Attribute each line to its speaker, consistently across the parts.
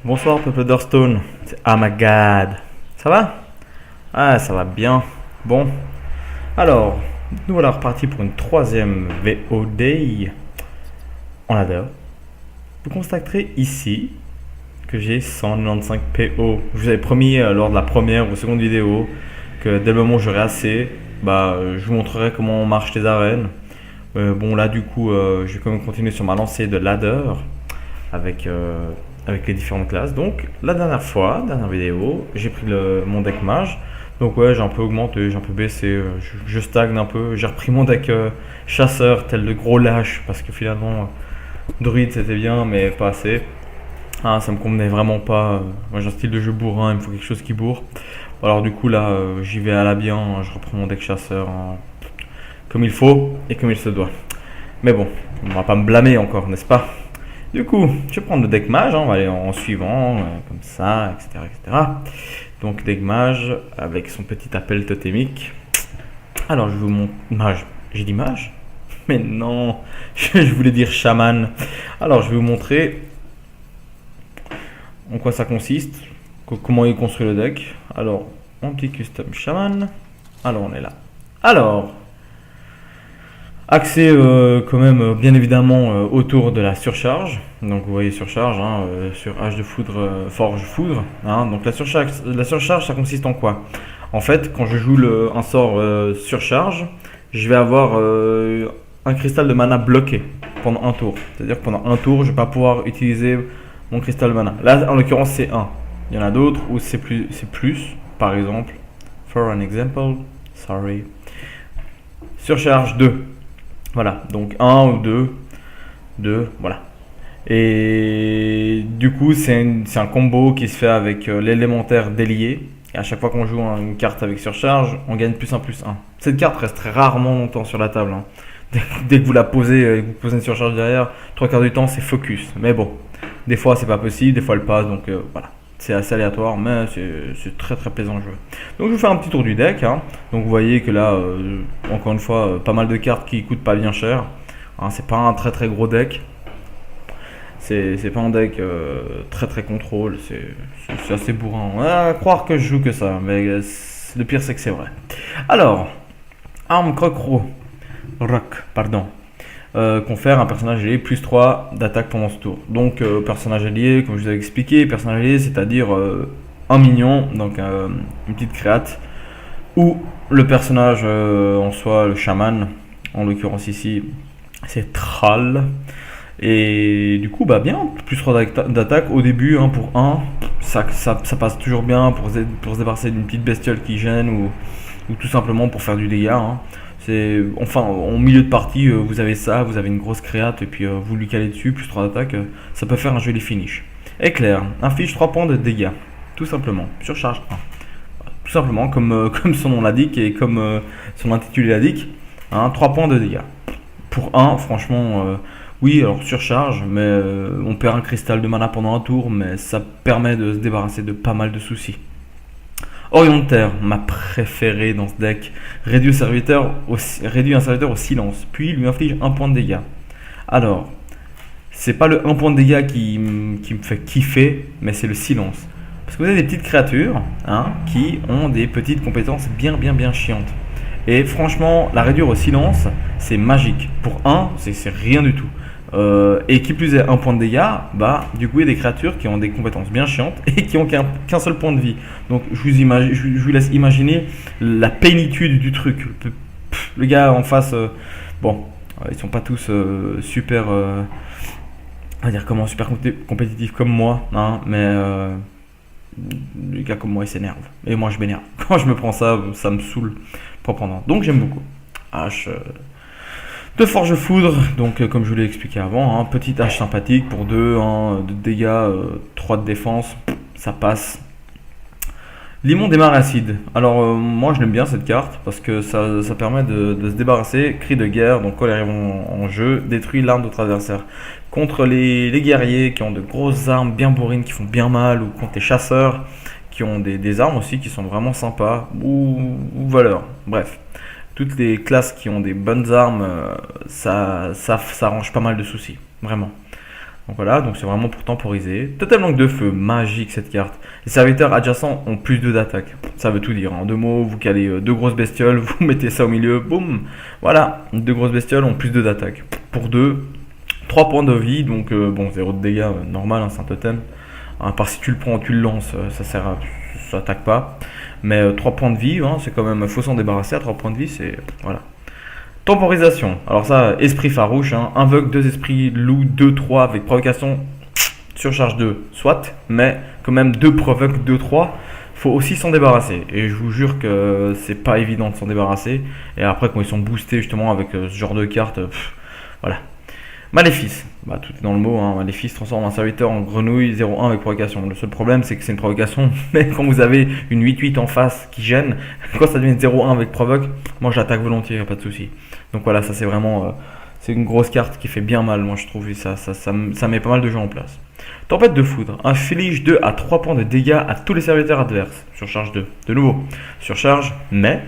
Speaker 1: Bonsoir peuple d'Hearthstone, c'est Amagad. Ça va? Ah, ça va bien. Bon, alors, nous voilà repartis pour une troisième VOD en ladder. Vous constaterez ici que j'ai 195 PO. Je vous avais promis lors de la première ou seconde vidéo que dès le moment où j'aurai assez, je vous montrerai comment marchent les arènes. Bon là du coup, je vais quand même continuer sur ma lancée de ladder avec, avec les différentes classes. Donc la dernière vidéo, j'ai pris mon deck mage. Donc ouais, j'ai un peu augmenté, j'ai un peu baissé, je stagne un peu. J'ai repris mon deck chasseur tel de gros lâche parce que finalement druide c'était bien mais pas assez. Ah, ça me convenait vraiment pas. Moi j'ai un style de jeu bourrin, il me faut quelque chose qui bourre. Alors du coup là j'y vais à la bien, je reprends mon deck chasseur comme il faut et comme il se doit. Mais bon, on va pas me blâmer encore, n'est-ce pas? Du coup, je vais prendre le deck mage, hein, on va aller en suivant, comme ça, etc., etc. Donc deck mage avec son petit appel totémique. Alors je vous montre mage. J'ai dit mage? Mais non, je voulais dire chaman. Alors je vais vous montrer en quoi ça consiste, comment il construit le deck. Alors, mon petit custom chaman. Alors on est là. Alors, axé quand même bien évidemment autour de la surcharge. Donc vous voyez surcharge hein, sur H de foudre, forge foudre. Hein. Donc la surcharge ça consiste en quoi? En fait quand je joue un sort surcharge, je vais avoir un cristal de mana bloqué pendant un tour. C'est-à-dire que pendant un tour je ne vais pas pouvoir utiliser mon cristal de mana. Là en l'occurrence c'est 1. Il y en a d'autres où c'est plus. Par exemple, for an example, sorry. Surcharge 2. Voilà, donc 1 ou 2, voilà. Et du coup, c'est un combo qui se fait avec l'élémentaire délié. Et à chaque fois qu'on joue une carte avec surcharge, on gagne +1/+1. Cette carte reste très rarement longtemps sur la table. Hein. Dès que vous la posez et que vous posez une surcharge derrière, 3 quarts du temps, c'est focus. Mais bon, des fois, c'est pas possible, des fois, elle passe. Donc voilà, c'est assez aléatoire, mais c'est très très plaisant à jouer. Donc je vais faire un petit tour du deck. Hein. Donc vous voyez que là, encore une fois, pas mal de cartes qui coûtent pas bien cher. Hein, c'est pas un très très gros deck. C'est pas un deck très très contrôle. C'est assez bourrin. On va croire que je joue que ça, mais le pire c'est que c'est vrai. Alors, arme rock, pardon. Confère un personnage allié +3 d'attaque pendant ce tour. Donc personnage allié, comme je vous avais expliqué, personnage allié c'est-à-dire un mignon, donc une petite créate, ou le personnage en soi, le chaman, en l'occurrence ici c'est Thrall. Et du coup bien, +3 d'attaque au début hein, pour 1, ça passe toujours bien pour se débarrasser d'une petite bestiole qui gêne ou tout simplement pour faire du dégât. Hein. Enfin, en milieu de partie, vous avez ça, vous avez une grosse créate et puis vous lui calez dessus, +3 d'attaque, ça peut faire un joli finish. Éclair, inflige 3 points de dégâts, tout simplement, surcharge 1. Tout simplement, comme son nom l'indique et comme son intitulé l'indique, hein, 3 points de dégâts. Pour 1, franchement, oui, alors surcharge, mais on perd un cristal de mana pendant un tour, mais ça permet de se débarrasser de pas mal de soucis. Orientaire, ma préférée dans ce deck, réduit un serviteur au silence, puis lui inflige 1 point de dégâts. Alors, c'est pas le 1 point de dégâts qui me fait kiffer, mais c'est le silence. Parce que vous avez des petites créatures hein, qui ont des petites compétences bien chiantes. Et franchement, la réduire au silence, c'est magique. Pour 1, c'est rien du tout. Et qui plus est 1 point de dégâts, du coup il y a des créatures qui ont des compétences bien chiantes et qui ont qu'un seul point de vie. Donc je vous laisse imaginer la plénitude du truc. Le gars en face, ils sont pas tous super, on va dire comment, super compétitifs comme moi, hein, mais les gars comme moi ils s'énervent. Et moi je m'énerve. Quand je me prends ça, ça me saoule proprement. Donc j'aime beaucoup. H de forge foudre, donc comme je vous l'ai expliqué avant, hein, petite hache sympathique pour 2 hein, de dégâts, 3 de défense, ça passe. Limon des mares acides. Alors moi je l'aime bien cette carte parce que ça permet de se débarrasser. Cri de guerre, donc quand ils arrivent en jeu, détruit l'arme d'autres adversaires. Contre les guerriers qui ont de grosses armes bien bourrines qui font bien mal, ou contre les chasseurs qui ont des armes aussi qui sont vraiment sympas, ou valeurs, bref. Toutes les classes qui ont des bonnes armes, ça arrange pas mal de soucis, vraiment. Donc voilà, donc c'est vraiment pour temporiser. Totem langue de feu, magique cette carte. Les serviteurs adjacents ont plus 2 d'attaque. Ça veut tout dire. En 2 mots, vous calez 2 grosses bestioles, vous mettez ça au milieu, boum. Voilà, 2 grosses bestioles ont plus 2 d'attaque. Pour 2, 3 points de vie, donc bon, 0 de dégâts, normal, hein, c'est un totem. À part si tu le prends, tu le lances, ça sert à... ça attaque pas. Mais 3 points de vie, hein, c'est quand même... faut s'en débarrasser à 3 points de vie, c'est... voilà. Temporisation. Alors ça, esprit farouche, hein. Invoque 2 esprits loup 2-3 avec provocation surcharge 2, soit, mais quand même 2 provoque 2-3. Faut aussi s'en débarrasser. Et je vous jure que c'est pas évident de s'en débarrasser. Et après, quand ils sont boostés justement avec ce genre de cartes, voilà. Maléfice, bah, tout est dans le mot, hein. Maléfice transforme un serviteur en grenouille 0-1 avec provocation. Le seul problème c'est que c'est une provocation, mais quand vous avez une 8-8 en face qui gêne, quand ça devient 0-1 avec provoque, moi j'attaque volontiers, pas de souci. Donc voilà, ça c'est vraiment c'est une grosse carte qui fait bien mal, moi je trouve, et ça met pas mal de gens en place. Tempête de foudre, inflige 2 à 3 points de dégâts à tous les serviteurs adverses, surcharge 2, de nouveau, surcharge, mais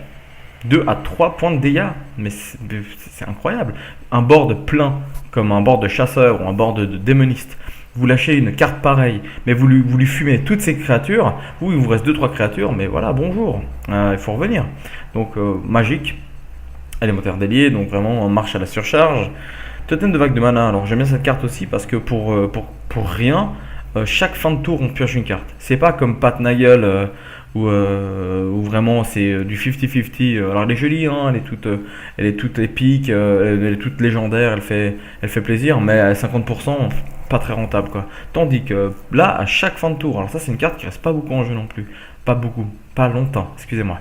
Speaker 1: 2 à 3 points de dégâts, mais c'est incroyable. Un board plein, comme un board de chasseur ou un board de démoniste, vous lâchez une carte pareille, mais vous lui fumez toutes ces créatures, il vous reste 2-3 créatures, mais voilà, bonjour, il faut revenir. Donc magique, élémentaire délié, donc vraiment marche à la surcharge. Totem de vague de mana, alors j'aime bien cette carte aussi parce que pour rien, chaque fin de tour on pioche une carte. C'est pas comme Pat Nagel où vraiment c'est du 50-50. Alors elle est jolie, hein, elle est toute épique, elle est toute légendaire, elle fait plaisir, mais à 50%, pas très rentable quoi. Tandis que là, à chaque fin de tour, alors ça c'est une carte qui reste pas beaucoup en jeu non plus, pas beaucoup, pas longtemps, excusez-moi.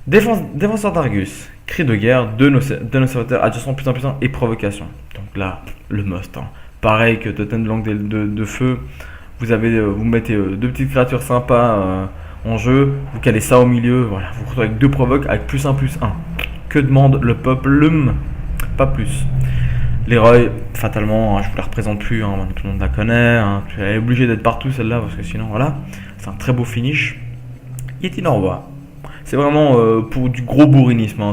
Speaker 1: Défenseur d'Argus, cri de guerre, de nos serviteurs adjacents putain et provocation. Donc là, le must, hein. Pareil que totem de langue de feu, vous mettez 2 petites créatures sympas en jeu, vous calez ça au milieu, voilà, vous retrouvez avec 2 provoques avec +1/+1. Que demande le peuple? Pas plus. L'héroï, fatalement, hein, je vous la représente plus, hein, tout le monde la connaît, hein, elle est obligée d'être partout celle-là parce que sinon voilà, c'est un très beau finish. Yeti Norva, c'est vraiment pour du gros bourrinisme, hein,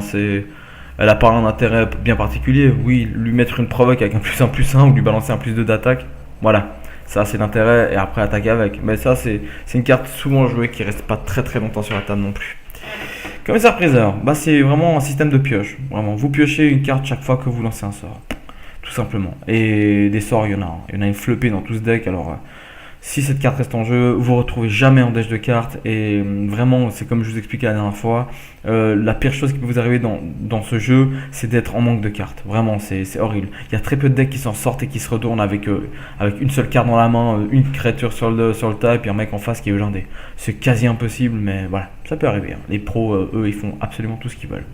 Speaker 1: elle a pas un intérêt bien particulier, oui, lui mettre une provoque avec un +1/+1 ou lui balancer un +2 d'attaque, voilà. Ça c'est l'intérêt et après attaquer avec. Mais ça c'est une carte souvent jouée qui reste pas très très longtemps sur la table non plus. Commissaire priseur, bah c'est vraiment un système de pioche. Vraiment, vous piochez une carte chaque fois que vous lancez un sort. Tout simplement. Et des sorts, il y en a. Il y en a une flopée dans tout ce deck. Alors si cette carte reste en jeu, vous ne retrouvez jamais en deck de cartes. Et vraiment, c'est comme je vous expliquais la dernière fois, la pire chose qui peut vous arriver dans ce jeu, c'est d'être en manque de cartes. Vraiment, c'est horrible. Il y a très peu de decks qui s'en sortent et qui se retournent avec une seule carte dans la main, une créature sur le tas et puis un mec en face qui est blindé. C'est quasi impossible, mais voilà, ça peut arriver, hein. Les pros, eux, ils font absolument tout ce qu'ils veulent.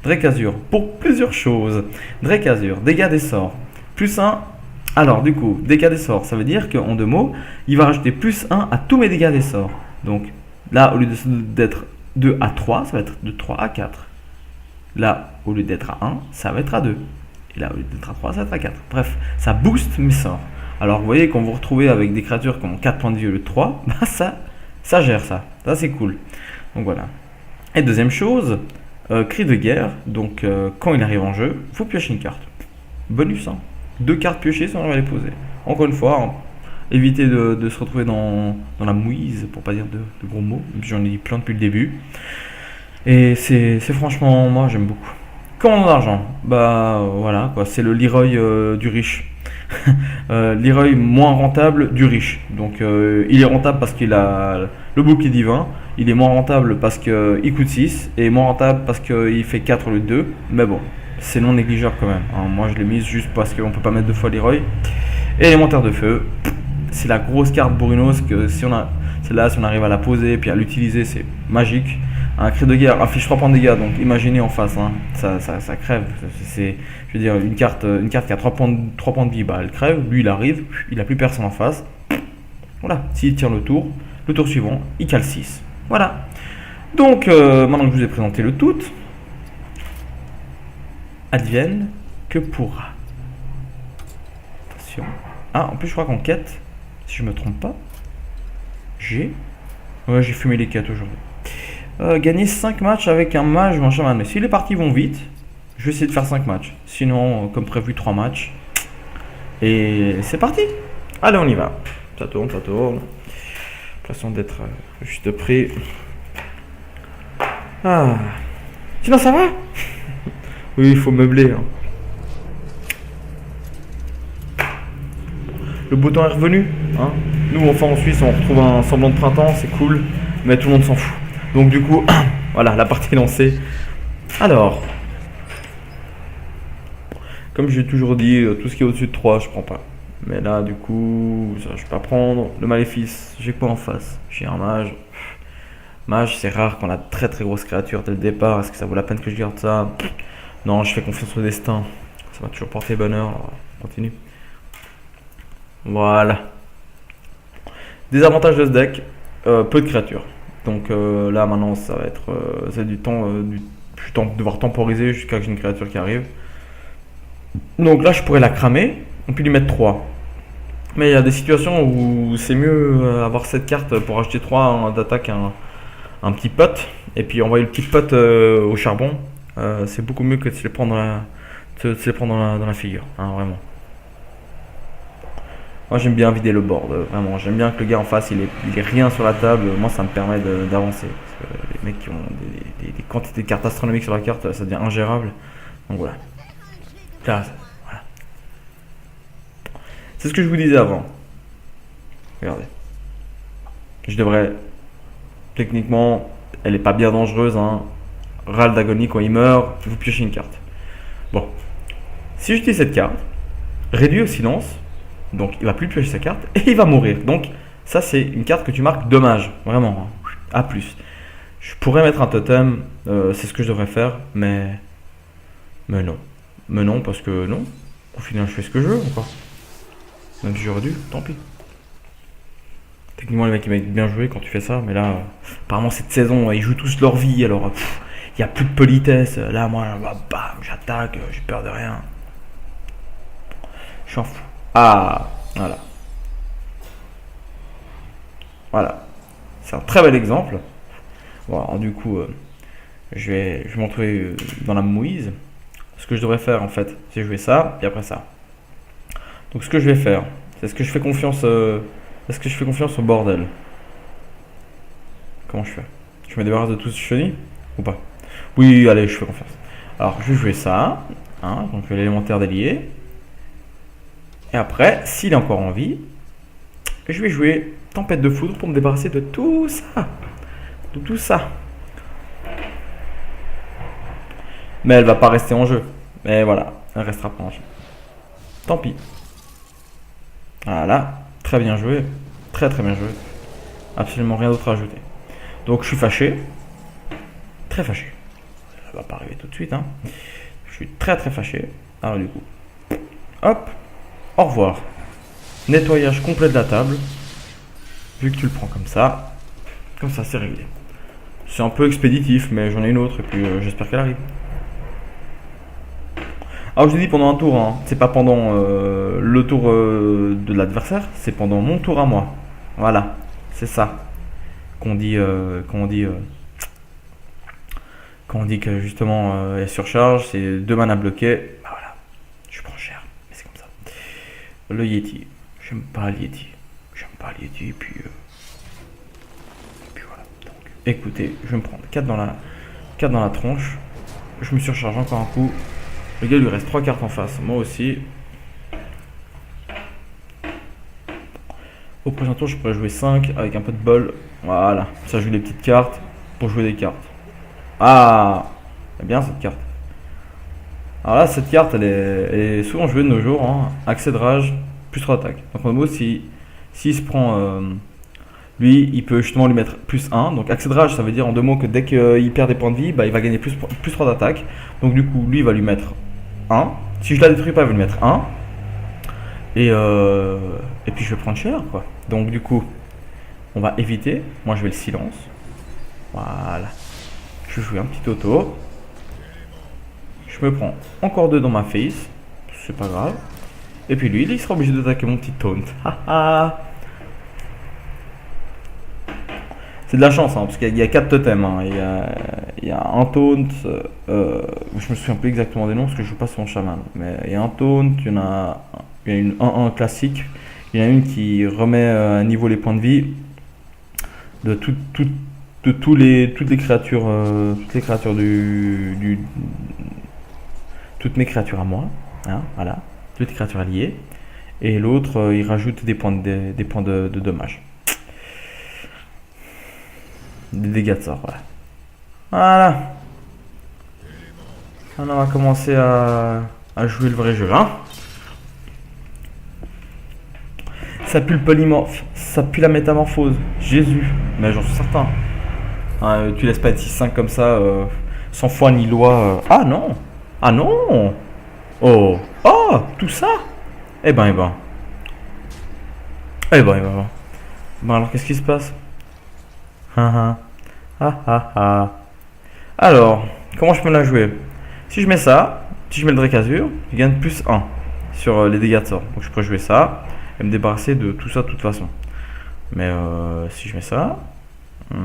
Speaker 1: Drake Azur, pour plusieurs choses. Drake Azur, dégâts des sorts, +1. Alors du coup, dégâts des sorts, ça veut dire qu'en 2 mots, il va rajouter +1 à tous mes dégâts des sorts. Donc là, au lieu d'être 2 à 3, ça va être de 3 à 4. Là, au lieu d'être à 1, ça va être à 2. Et là, au lieu d'être à 3, ça va être à 4. Bref, ça booste mes sorts. Alors vous voyez, quand vous vous retrouvez avec des créatures qui ont 4 points de vie au lieu de 3, bah ça gère ça. Ça c'est cool. Donc voilà. Et deuxième chose, cri de guerre. Donc quand il arrive en jeu, vous piochez une carte. Bonus, hein. 2 cartes piochées si on va les poser. Encore une fois, hein, évitez de se retrouver dans la mouise, pour pas dire de gros mots. J'en ai dit plein depuis le début. Et c'est franchement, moi j'aime beaucoup. Commandant d'argent, bah voilà quoi, c'est le Leroy du riche. Leroy moins rentable du riche. Donc il est rentable parce qu'il a le bouclier divin. Il est moins rentable parce qu'il coûte 6. Et moins rentable parce qu'il fait 4 au lieu de 2. Mais bon, c'est non négligeable quand même, hein. Moi je l'ai mise juste parce qu'on peut pas mettre 2 fois Leroy. Et élémentaire de feu, c'est la grosse carte bourrinos que si on arrive à la poser et puis à l'utiliser, c'est magique. Un cri de guerre affiche 3 points de dégâts, donc imaginez en face, hein, ça crève. Je veux dire, une carte qui a 3 points de vie, bah elle crève. Lui il arrive, il a plus personne en face. Voilà, s'il tire le tour suivant, il cale 6. Voilà. Donc maintenant que je vous ai présenté le tout, advienne que pourra. Attention. Ah, en plus, je crois qu'en quête, si je me trompe pas, j'ai fumé les quêtes aujourd'hui. Gagner 5 matchs avec un mage ou un chaman. Mais si les parties vont vite, je vais essayer de faire 5 matchs. Sinon, comme prévu, 3 matchs. Et c'est parti. Allez, on y va. Ça tourne, ça tourne. Façon d'être juste près. Ah. Sinon, ça va? Oui, il faut meubler. Hein. Le beau temps est revenu. Hein. Nous, enfin en Suisse, on retrouve un semblant de printemps, c'est cool. Mais tout le monde s'en fout. Donc du coup, voilà, la partie est lancée. Alors, comme j'ai toujours dit, tout ce qui est au-dessus de 3, je prends pas. Mais là, du coup, ça, je vais pas prendre. Le maléfice, j'ai quoi en face? J'ai un mage. Mage, c'est rare qu'on a de très très grosses créatures dès le départ. Est-ce que ça vaut la peine que je garde ça? Non, je fais confiance au destin. Ça m'a toujours porté bonheur. Alors, on continue. Voilà. Désavantage de ce deck, peu de créatures. Donc là maintenant ça va être c'est du temps, je vais devoir temporiser jusqu'à ce que j'ai une créature qui arrive. Donc là je pourrais la cramer et puis lui mettre 3. Mais il y a des situations où c'est mieux avoir cette carte pour acheter 3 d'attaque un petit pote et puis envoyer le petit pote au charbon. C'est beaucoup mieux que de se les prendre dans la figure, hein, vraiment. Moi j'aime bien vider le board, vraiment. J'aime bien que le gars en face il ait rien sur la table. Moi ça me permet d'avancer. Parce que les mecs qui ont des quantités de cartes astronomiques sur la carte, ça devient ingérable. Donc voilà. Là, voilà. C'est ce que je vous disais avant. Regardez. Je devrais. Techniquement, elle est pas bien dangereuse. Hein. Râle d'agonie quand il meurt, vous piochez une carte. Bon. Si j'utilise cette carte, réduit au silence. Donc il va plus piocher sa carte et il va mourir. Donc ça c'est une carte que tu marques dommage. Vraiment. Hein. A plus. Je pourrais mettre un totem. C'est ce que je devrais faire. Mais non. Mais non parce que non. Au final je fais ce que je veux encore. Même si j'aurais dû. Tant pis. Techniquement les mecs ils m'ont bien joué quand tu fais ça. Mais là apparemment cette saison ils jouent tous leur vie. Alors il n'y a plus de politesse. Là moi bam j'attaque. J'ai peur de rien. Je suis en fou. Ah, voilà. Voilà. C'est un très bel exemple. Bon, alors, du coup, je vais m'en trouver dans la mouise. Ce que je devrais faire, en fait, c'est jouer ça et après ça. Donc, ce que je vais faire, c'est est-ce que je fais confiance au bordel? Comment je fais? Je me débarrasse de tout ce chenille ou pas? Oui, allez, je fais confiance. Alors, je vais jouer ça. Hein, donc, l'élémentaire délié. Et après, s'il est encore en vie, je vais jouer Tempête de Foudre pour me débarrasser de tout ça. De tout ça. Mais elle va pas rester en jeu. Mais voilà, elle restera pas en jeu. Tant pis. Voilà, très bien joué. Très très bien joué. Absolument rien d'autre à ajouter. Donc je suis fâché. Très fâché. Ça va pas arriver tout de suite. Hein. Je suis très très fâché. Alors du coup, hop. Au revoir. Nettoyage complet de la table. Vu que tu le prends comme ça c'est réglé. C'est un peu expéditif, mais j'en ai une autre et puis j'espère qu'elle arrive. Alors je vous dis pendant un tour, hein, c'est pas pendant le tour de l'adversaire, c'est pendant mon tour à moi. Voilà, c'est ça qu'on dit, quand on dit que justement elle surcharge, c'est 2 mana bloqués. Bah voilà, je prends cher, mais c'est comme ça. Le Yeti, j'aime pas le Yeti. Et puis voilà. Donc, écoutez, je vais me prendre 4 dans la tronche. Je me surcharge encore un coup. Le gars lui reste 3 cartes en face, moi aussi. Au prochain tour, je pourrais jouer 5 avec un peu de bol. Voilà, ça joue les petites cartes pour jouer des cartes. Ah, c'est bien cette carte. Alors là, cette carte, elle est souvent jouée de nos jours. Hein. Accès de rage, plus 3 attaques. Donc en gros, s'il se prend... lui, il peut justement lui mettre plus 1. Donc accès de rage, ça veut dire en 2 mots que dès qu'il perd des points de vie, bah, il va gagner plus 3 d'attaque. Donc du coup, lui, il va lui mettre 1. Si je la détruis pas, il va lui mettre 1. Et puis je vais prendre cher, quoi. Donc du coup, on va éviter. Moi, je vais le silence. Voilà. Je vais jouer un petit auto. Je me prends encore 2 dans ma face. C'est pas grave. Et puis lui, il sera obligé d'attaquer mon petit taunt. C'est de la chance, hein, parce qu'il y a 4 totems. Hein. Il y a un taunt. Je me souviens plus exactement des noms parce que je joue pas sur mon chaman. Mais il y a un taunt, il y a une 1-1 classique. Il y en a une qui remet à niveau les points de vie de toutes les créatures, toutes mes créatures à moi, hein, voilà, toutes les créatures alliées. Et l'autre, il rajoute des points de dommages. Des dégâts de sort, voilà. Voilà. On va commencer à jouer le vrai jeu, hein. Ça pue le polymorphe, ça pue la métamorphose. Jésus, mais j'en suis certain. Hein, tu laisses pas être 6-5 comme ça, sans foi ni loi. Ah non. Ah non. Oh. Oh, tout ça. Eh ben, eh ben. Eh ben, eh ben. Bon, alors qu'est-ce qui se passe? Ah ah. Ah ah ah. Alors, comment je peux la jouer? Si je mets ça, si je mets le Drakazur, je gagne plus 1 sur les dégâts de sort. Donc je peux jouer ça et me débarrasser de tout ça de toute façon. Mais si je mets ça... Je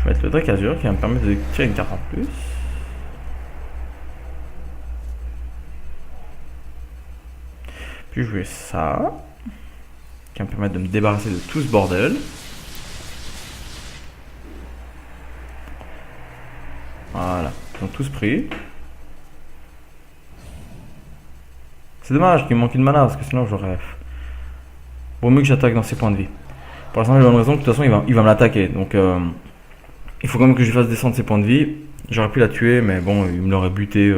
Speaker 1: vais mettre le Drakazur qui va me permettre de tirer une carte en plus. Puis jouer ça, qui va me permettre de me débarrasser de tout ce bordel. Voilà, ils ont tous pris. C'est dommage qu'il me manque une mana parce que sinon j'aurais... Vaut mieux que j'attaque dans ses points de vie. Pour la simple et bonne raison que de toute façon il va me l'attaquer. Donc il faut quand même que je lui fasse descendre ses points de vie. J'aurais pu la tuer mais bon il me l'aurait buté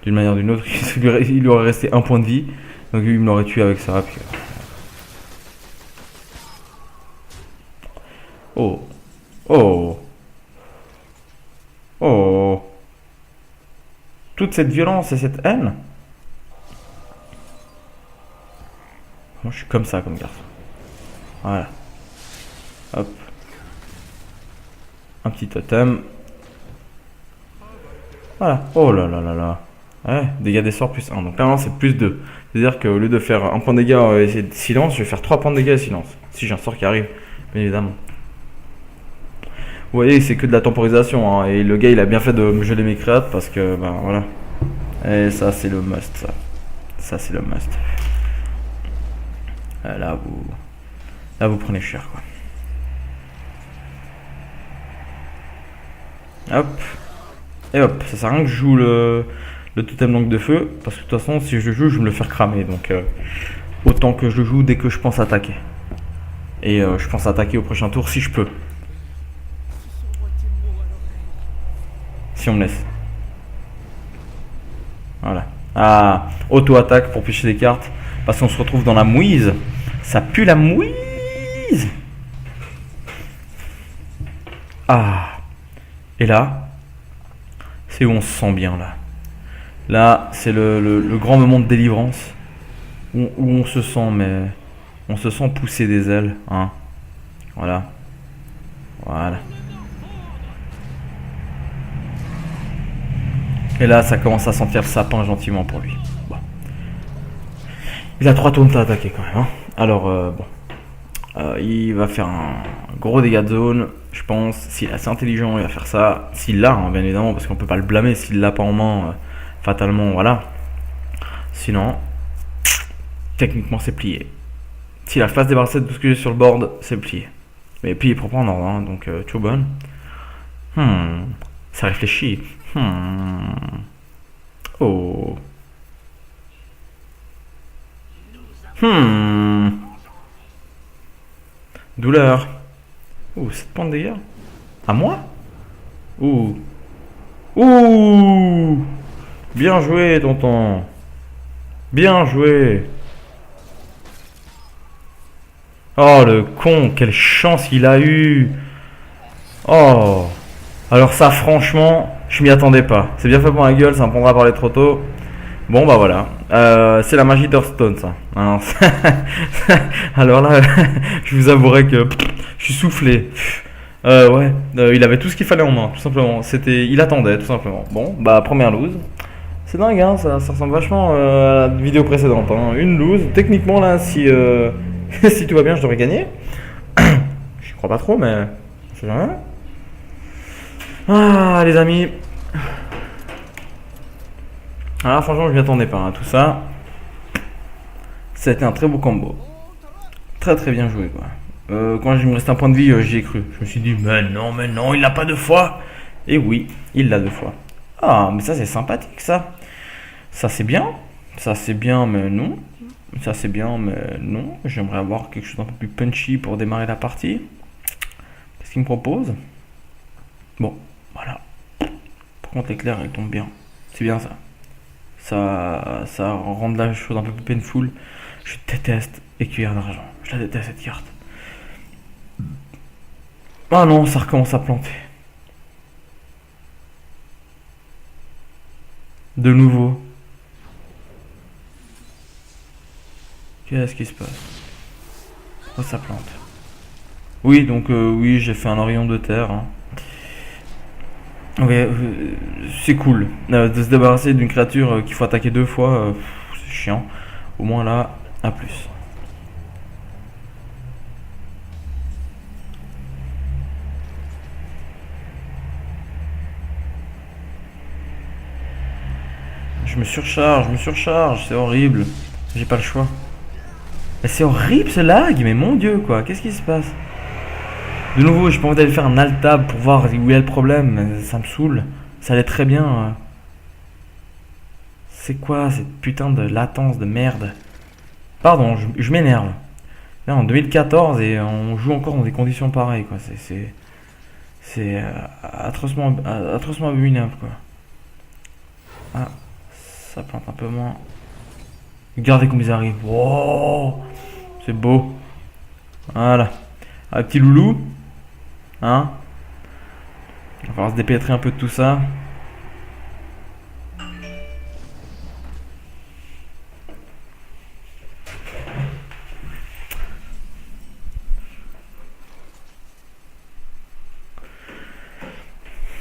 Speaker 1: d'une manière ou d'une autre. Il lui aurait resté un point de vie. Donc il me l'aurait tué avec ça. Puis... Oh. Oh. Oh. Toute cette violence et cette haine. Moi je suis comme ça comme garçon. Voilà. Hop. Un petit totem. Voilà. Oh là là là là. Ouais, dégâts des sorts plus 1. Donc là, c'est plus 2. C'est-à-dire qu'au lieu de faire un point de dégâts et de silence, je vais faire 3 points de dégâts et silence. Si j'ai un sort qui arrive, bien évidemment. Vous voyez, c'est que de la temporisation. Hein, et le gars, il a bien fait de me geler mes créates parce que, ben voilà. Et ça, c'est le must, ça. Ça, c'est le must. Là, vous prenez cher, quoi. Hop. Et hop. Ça sert à rien que je joue le totem langue de feu. Parce que de toute façon, si je le joue, je vais me le faire cramer. Donc, autant que je le joue dès que je pense attaquer. Et je pense attaquer au prochain tour si je peux. Si on me laisse. Voilà. Ah, auto-attaque pour piocher des cartes. Parce qu'on se retrouve dans la mouise. Ça pue la mouise. Ah. Et là, c'est où on se sent bien là. Là, c'est le grand moment de délivrance. Où on se sent, mais... On se sent pousser des ailes. Hein. Voilà. Voilà. Et là, ça commence à sentir le sapin gentiment pour lui. Bon. Il a 3 tours à attaquer quand même. Hein. Alors, bon. Il va faire un gros dégât de zone. Je pense, s'il est assez intelligent, il va faire ça. S'il l'a, hein, bien évidemment, parce qu'on peut pas le blâmer. S'il l'a pas en main, fatalement, voilà. Sinon, techniquement, c'est plié. S'il a face débarrassé de tout ce que j'ai sur le board, c'est plié. Mais puis, il prend pas en ordre, hein, donc tout bon. Ça réfléchit. Oh. Douleur. Ouh, 7 points de dégâts. À moi? Ouh. Ouh. Bien joué, tonton. Bien joué. Oh, le con. Quelle chance il a eu. Oh. Alors ça, franchement, je m'y attendais pas. C'est bien fait pour la gueule, ça me prendra à parler trop tôt. Bon, bah voilà. C'est la magie d'Hearthstone, ça. Alors là, je vous avouerai que je suis soufflé. Ouais, il avait tout ce qu'il fallait en main, tout simplement. Il attendait, tout simplement. Bon, bah première lose. C'est dingue, hein, ça ressemble vachement à la vidéo précédente. Hein. Une lose. Techniquement, là, si, si tout va bien, je devrais gagner. Je crois pas trop, mais... Je sais jamais. Ah, les amis. Alors franchement, je m'y attendais pas, hein. Tout ça, ça a été un très beau combo. Très très bien joué, quoi. Quand il me restait un point de vie, j'y ai cru. Je me suis dit, mais non, il l'a pas deux fois. Et oui, il l'a deux fois. Ah, mais ça c'est sympathique, ça. Ça c'est bien. Ça c'est bien, mais non. Ça c'est bien, mais non. J'aimerais avoir quelque chose d'un peu plus punchy pour démarrer la partie. Qu'est-ce qu'il me propose? Bon, voilà. Par contre, l'éclair, il tombe bien. C'est bien ça. Ça rend la chose un peu plus painful. Je déteste Écuyère d'argent. Je la déteste cette carte. Ah non, ça recommence à planter. De nouveau. Qu'est-ce qui se passe? Oh, ça plante. Oui, donc oui, j'ai fait un orion de terre, hein. Ouais, c'est cool de se débarrasser d'une créature qu'il faut attaquer deux fois. C'est chiant. Au moins là, à plus. Je me surcharge, c'est horrible. J'ai pas le choix. Mais c'est horrible ce lag, mais mon dieu quoi, qu'est-ce qui se passe? De nouveau, j'ai pas envie d'aller faire un alt tab pour voir où il y a le problème, mais ça me saoule. Ça allait très bien. C'est quoi cette putain de latence de merde? Pardon, je m'énerve. Là, en 2014 et on joue encore dans des conditions pareilles, quoi. C'est atrocement abominable, quoi. Ah, ça plante un peu moins. Regardez comme ils arrivent. Wow, c'est beau. Voilà. Un petit loulou. Hein? Il va falloir se dépêtrer un peu de tout ça.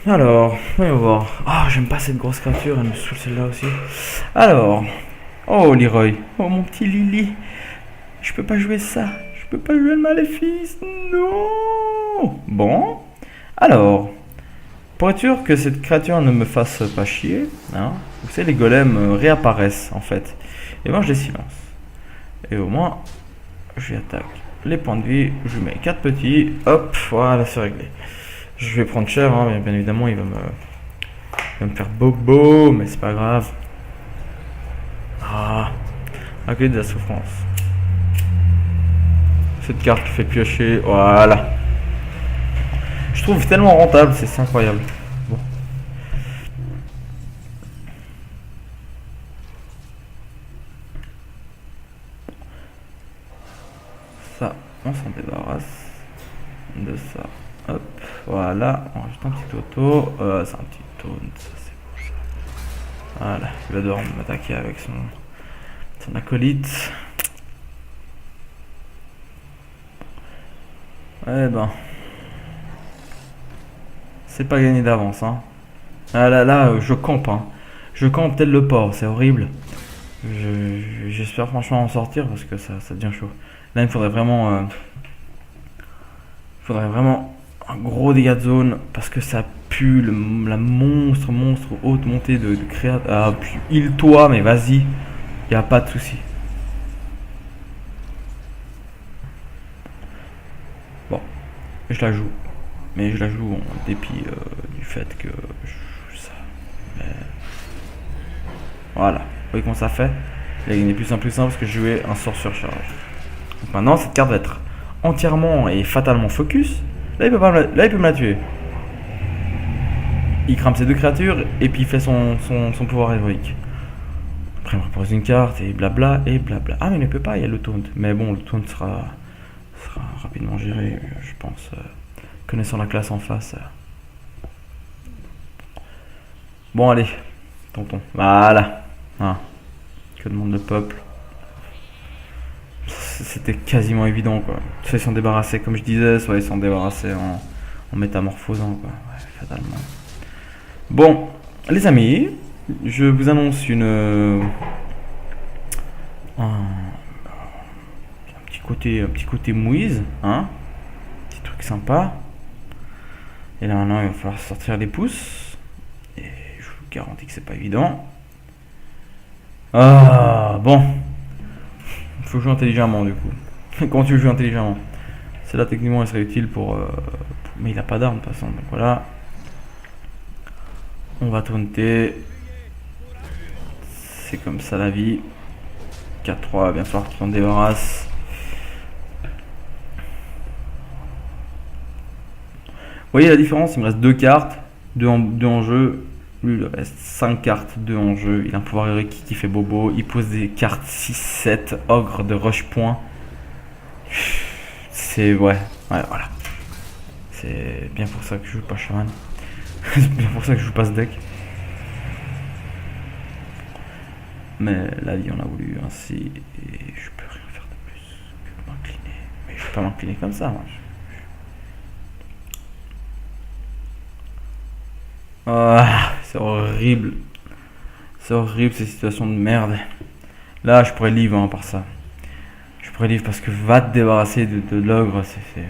Speaker 1: Alors, voyons voir. Ah, j'aime pas cette grosse créature, elle me saoule celle-là aussi. Alors, oh Leroy, oh mon petit Lily, je peux pas jouer ça, je peux pas jouer le maléfice, non. Bon, alors, pour être sûr que cette créature ne me fasse pas chier, hein, vous savez, les golems réapparaissent en fait. Et moi je les silence. Et au moins, je lui attaque les points de vie, je lui mets 4 petits, hop, voilà, c'est réglé. Je vais prendre cher, hein, bien évidemment, il va me faire bobo, mais c'est pas grave. Ah, accueil de la souffrance. Cette carte fait piocher, voilà. Je trouve tellement rentable, c'est incroyable. Bon. Ça, on s'en débarrasse. De ça. Hop, voilà. On rajoute un petit auto. C'est un petit taunt, ça c'est bon ça. Voilà, il va devoir m'attaquer avec son acolyte. Eh ben, c'est pas gagné d'avance, hein. Ah là, je campe, hein. Je campe tel le porc, c'est horrible. J'espère franchement en sortir parce que ça devient chaud. Là, il faudrait vraiment un gros dégât de zone parce que ça pue la monstre haute montée de créa. Ah, puis heal-toi, mais vas-y, y a pas de souci. Bon, je la joue, mais je la joue en dépit du fait que ça. Mais voilà, vous voyez comment ça fait? Là, il est plus simple parce que je jouais un sort surcharge. Donc maintenant, cette carte va être entièrement et fatalement focus. Là, il peut me la tuer. Il crame ses deux créatures et puis il fait son pouvoir héroïque. Après, il me repose une carte et blabla et blabla. Ah, mais il ne peut pas, il y a le taunt. Mais bon, le taunt sera rapidement géré, je pense. Connaissant la classe en face. Bon, allez, tonton. Voilà. Ah, que demande le peuple? C'était quasiment évident, quoi. Soit ils s'en débarrassaient comme je disais, soit ils s'en débarrassaient en métamorphosant, quoi. Ouais, fatalement. Bon, les amis, je vous annonce un petit côté mouise, hein, petit truc sympa. Et là maintenant, il va falloir sortir les pouces. Et je vous garantis que c'est pas évident. Ah, bon. Il faut jouer intelligemment, du coup. Quand tu joues intelligemment. C'est là, techniquement, il serait utile mais il a pas d'arme, de toute façon. Donc voilà. On va taunter. C'est comme ça la vie. 4-3, bien sûr, qui en débarrasse. Vous voyez la différence? Il me reste 2 cartes, 2 en jeu. Lui, il reste 5 cartes, 2 en jeu. Il a un pouvoir héroïque qui fait bobo. Il pose des cartes 6-7, ogre de rush point. C'est. Ouais, voilà. C'est bien pour ça que je joue pas chaman. C'est bien pour ça que je joue pas ce deck. Mais la vie, on a voulu ainsi. Et je peux rien faire de plus que m'incliner. Mais je peux pas m'incliner comme ça, moi. Ah, c'est horrible. C'est horrible ces situations de merde. Là, je pourrais livre par ça. Je pourrais livre parce que va te débarrasser de l'ogre, c'est fait.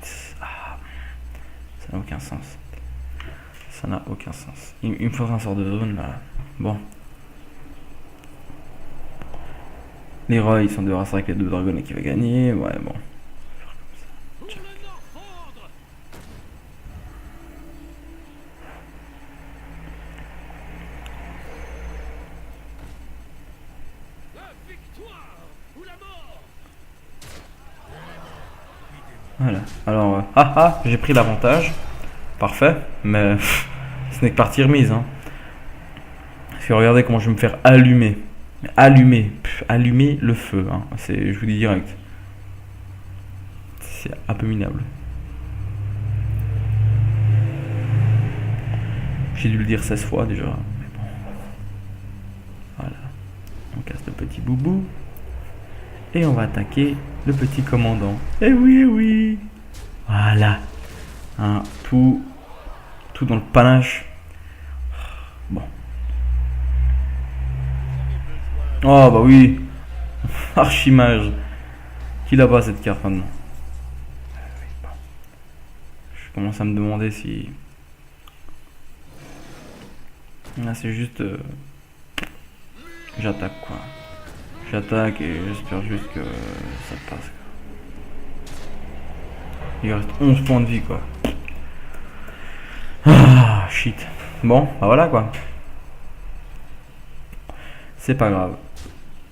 Speaker 1: Ça n'a aucun sens. Ça n'a aucun sens. Il me faudrait un sort de zone là. Bon. Les rois, ils sont débarrassés avec les 2 dragons qui va gagner. Ouais, bon. Voilà. Alors, j'ai pris l'avantage. Parfait. Mais ce n'est que partie remise. Hein. Parce que regardez comment je vais me faire allumer. Allumer le feu. Hein. Je vous dis direct. C'est abominable. J'ai dû le dire 16 fois déjà. Mais bon. Voilà. On casse le petit boubou. Et on va attaquer le petit commandant. Eh oui, eh oui. Voilà. Hein, tout dans le panache. Bon. Oh bah oui. Archimage. Qui l'a pas cette carte maintenant? Je commence à me demander si... Là c'est juste... J'attaque quoi. J'attaque et j'espère juste que ça passe. Il reste 11 points de vie quoi. Ah shit. Bon, bah voilà quoi. C'est pas grave.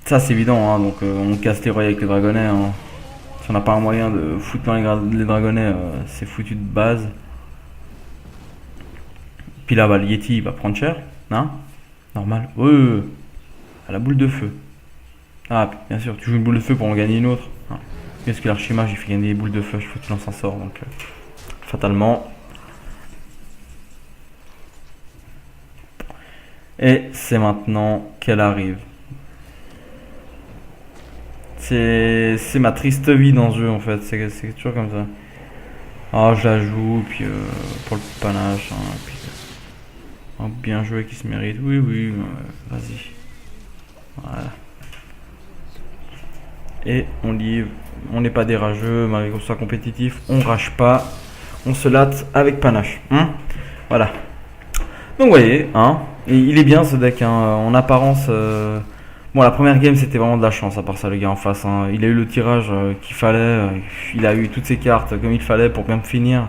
Speaker 1: Ça c'est évident, hein, donc on casse les royaux avec les dragonnets. Hein. Si on n'a pas un moyen de foutre dans les dragonnets, c'est foutu de base. Puis là, bah, le Yeti il va prendre cher. Hein? Normal. À la boule de feu. Ah, bien sûr, tu joues une boule de feu pour en gagner une autre. Hein. Qu'est-ce que l'archimage il fait gagner des boules de feu? Je faut qu'il en s'en sort. Donc, fatalement. Et c'est maintenant qu'elle arrive. C'est ma triste vie dans ce jeu en fait. C'est toujours comme ça. Ah, je la joue, puis pour le panache. Hein, puis, bien joué qui se mérite. Oui, vas-y. Voilà. Et on livre. On n'est pas des rageux, malgré qu'on soit compétitif. On rage pas. On se latte avec panache. Hein, voilà. Donc vous voyez, hein, il est bien ce deck. Hein, en apparence... Bon, la première game c'était vraiment de la chance, à part ça, le gars en face. Hein. Il a eu le tirage qu'il fallait, il a eu toutes ses cartes comme il fallait pour bien finir.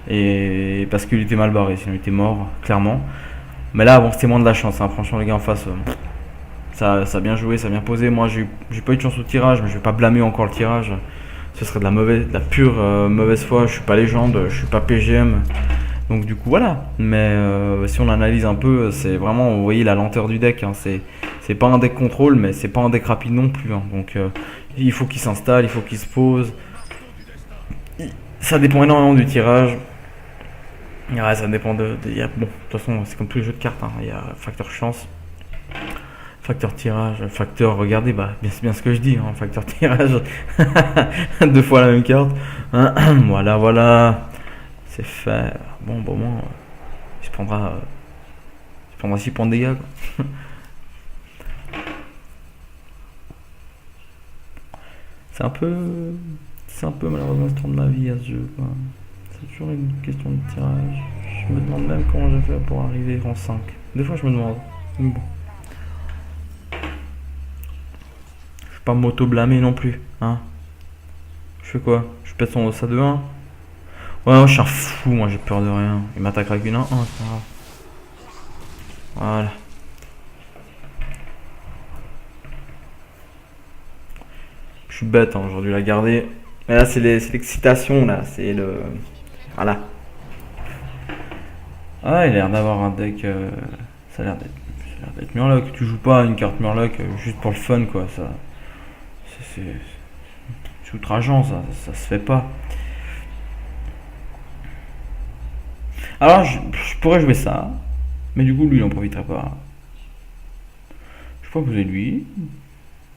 Speaker 1: Et parce qu'il était mal barré, sinon il était mort, clairement. Mais là, bon, c'était moins de la chance. Hein. Franchement, le gars en face, ça a bien joué, ça a bien posé. Moi, j'ai pas eu de chance au tirage, mais je vais pas blâmer encore le tirage. Ce serait de la pure mauvaise foi. Je suis pas légende, je suis pas PGM. Donc du coup voilà, mais si on analyse un peu, c'est vraiment, vous voyez la lenteur du deck, hein. C'est pas un deck contrôle, mais c'est pas un deck rapide non plus, hein. Donc il faut qu'il s'installe, il faut qu'il se pose. Ça dépend énormément du tirage. Ouais, ça dépend bon, de toute façon c'est comme tous les jeux de cartes, hein. Il y a facteur chance, facteur tirage, facteur, regardez, bah c'est bien ce que je dis, hein. Facteur tirage, 2 fois la même carte. Voilà. C'est fait. Bon, au moins, il se prendra 6 points de dégâts. Quoi. C'est un peu malheureusement ce tour de ma vie à ce jeu. Quoi. C'est toujours une question de tirage. Je me demande même comment j'ai fait pour arriver en 5. Des fois, je me demande. Bon. pas m'auto-blâmer non plus. Hein. Je fais quoi? Je pète son ça de 1. Ouais, moi, je suis un fou, moi j'ai peur de rien. Il m'attaquera avec une 1, c'est pas grave. Voilà. Je suis bête, hein, j'aurais dû la garder. Mais là, c'est l'excitation, là. C'est le. Voilà. Ah, il a l'air d'avoir un deck. Ça a l'air d'être Murloc. Tu joues pas à une carte Murloc juste pour le fun, quoi. Ça. C'est outrageant, ça se fait pas. Alors, je pourrais jouer ça. Mais du coup, lui, il en profiterait pas. Je peux poser lui.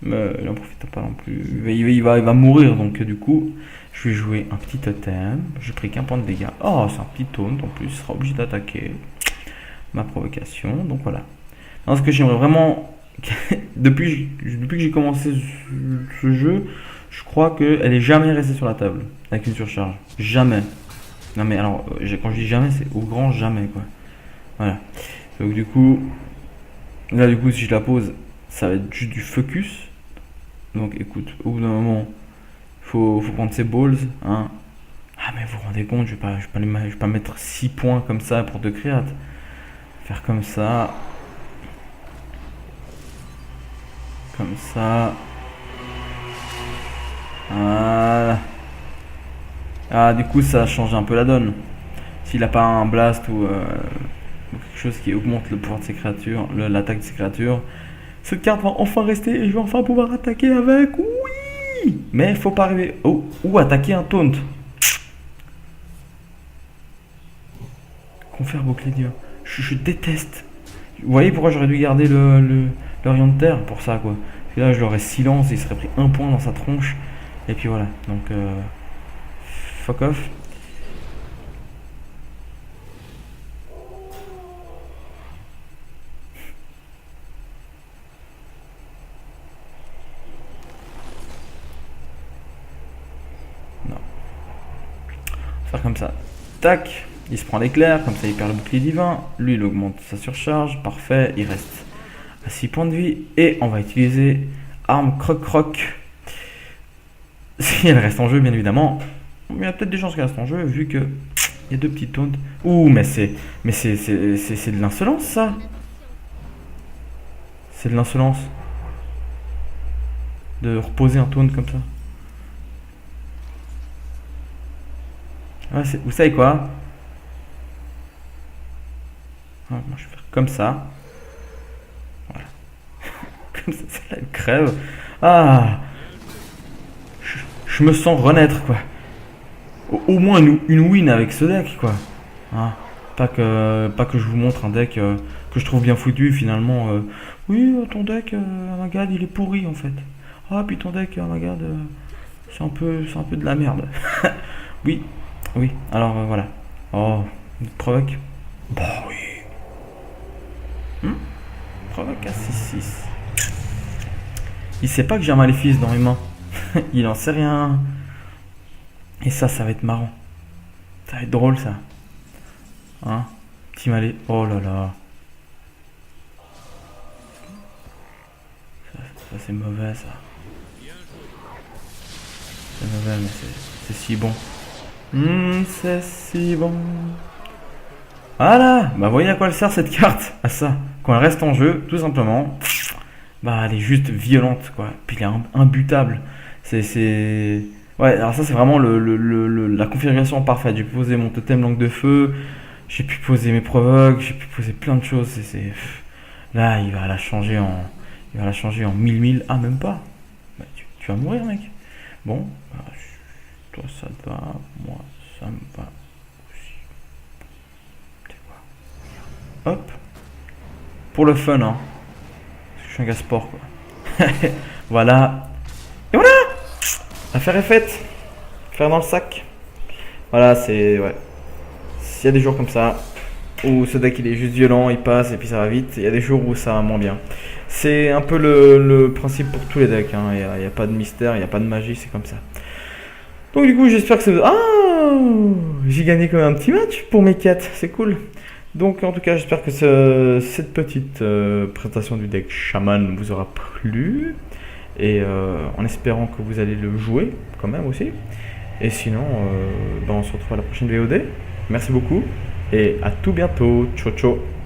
Speaker 1: Mais il en profite pas non plus. Il va mourir, donc du coup, je vais jouer un petit totem. J'ai pris qu'un point de dégâts. Oh, c'est un petit taunt en plus. Il sera obligé d'attaquer ma provocation. Donc voilà. Alors, ce que j'aimerais vraiment. depuis que j'ai commencé ce jeu, je crois qu'elle est jamais restée sur la table avec une surcharge. Jamais. Non, mais alors, quand je dis jamais, c'est au grand jamais, quoi. Voilà. Donc du coup, là, du coup, si je la pose, ça va être juste du focus. Donc écoute, au bout d'un moment, faut prendre ses balls, hein. Ah mais vous vous rendez compte, je vais pas mettre 6 points comme ça pour 2 créates. Faire comme ça. Comme ça. Voilà. Ah du coup ça change un peu la donne. S'il a pas un blast ou quelque chose qui augmente le pouvoir de ses créatures, l'attaque de ses créatures, cette carte va enfin rester et je vais enfin pouvoir attaquer avec. Oui. Mais il faut pas arriver. Oh, ou attaquer un taunt. Confère bouclier divin. Je déteste. Vous voyez pourquoi j'aurais dû garder le rayon de terre pour ça, quoi. Parce que là, je l'aurais silence, il serait pris un point dans sa tronche. Et puis voilà. Donc, fuck off. Non. Faire comme ça. Tac. Il se prend l'éclair, comme ça il perd le bouclier divin. Lui, il augmente sa surcharge. Parfait. Il reste à 6 points de vie. Et on va utiliser arme croc-croc. Si elle reste en jeu, bien évidemment. Il y a peut-être des chances qu'elle reste en jeu, vu que il y a 2 petits taunts. Ouh, mais c'est de l'insolence, ça. C'est de l'insolence. De reposer un taunt comme ça. Ouais, vous savez quoi? Ah, moi, je vais faire comme ça. Voilà. Comme ça, celle-là, elle crève. Ah, je me sens renaître, quoi. Au moins une win avec ce deck, quoi. Hein, pas que je vous montre un deck que je trouve bien foutu, finalement. Oui, ton deck, Amagad, il est pourri, en fait. Ah, puis ton deck, Amagad, c'est un peu de la merde. Oui, oui, alors voilà. Oh, une provoque. Bon, oui. Provoque à 6-6. Il sait pas que j'ai un maléfice dans les mains. Il en sait rien. Et ça va être marrant. Ça va être drôle, ça. Hein? Petit malais. Oh là là. Ça c'est mauvais, ça. C'est mauvais, mais c'est si bon. C'est si bon. Voilà. Bah, voyez à quoi elle sert, cette carte? À ça. Quand elle reste en jeu, tout simplement, bah, elle est juste violente, quoi. Puis elle est imbutable. Ouais, alors ça, c'est vraiment la configuration parfaite. J'ai pu poser mon totem langue de feu, j'ai pu poser mes provoques, j'ai pu poser plein de choses. Là, il va la changer en 1000. Ah, même pas. Bah, tu vas mourir, mec. Bon, bah, toi, ça te va. Moi, ça me va aussi. Tu vois. Hop. Pour le fun, hein. Parce que je suis un gars sport, quoi. Voilà. Et voilà! L'affaire est faite. Faire dans le sac. Voilà, ouais. S'il y a des jours comme ça, où ce deck il est juste violent, il passe et puis ça va vite, il y a des jours où ça va moins bien. C'est un peu le principe pour tous les decks, hein. Il n'y a pas de mystère, il n'y a pas de magie, c'est comme ça. Donc du coup, j'espère que ça vous... Ah! J'ai gagné quand même un petit match pour mes quêtes, c'est cool. Donc en tout cas, j'espère que cette petite présentation du deck Shaman vous aura plu. et en espérant que vous allez le jouer quand même aussi. Et sinon, on se retrouve à la prochaine VOD. Merci beaucoup et à tout bientôt. Ciao ciao.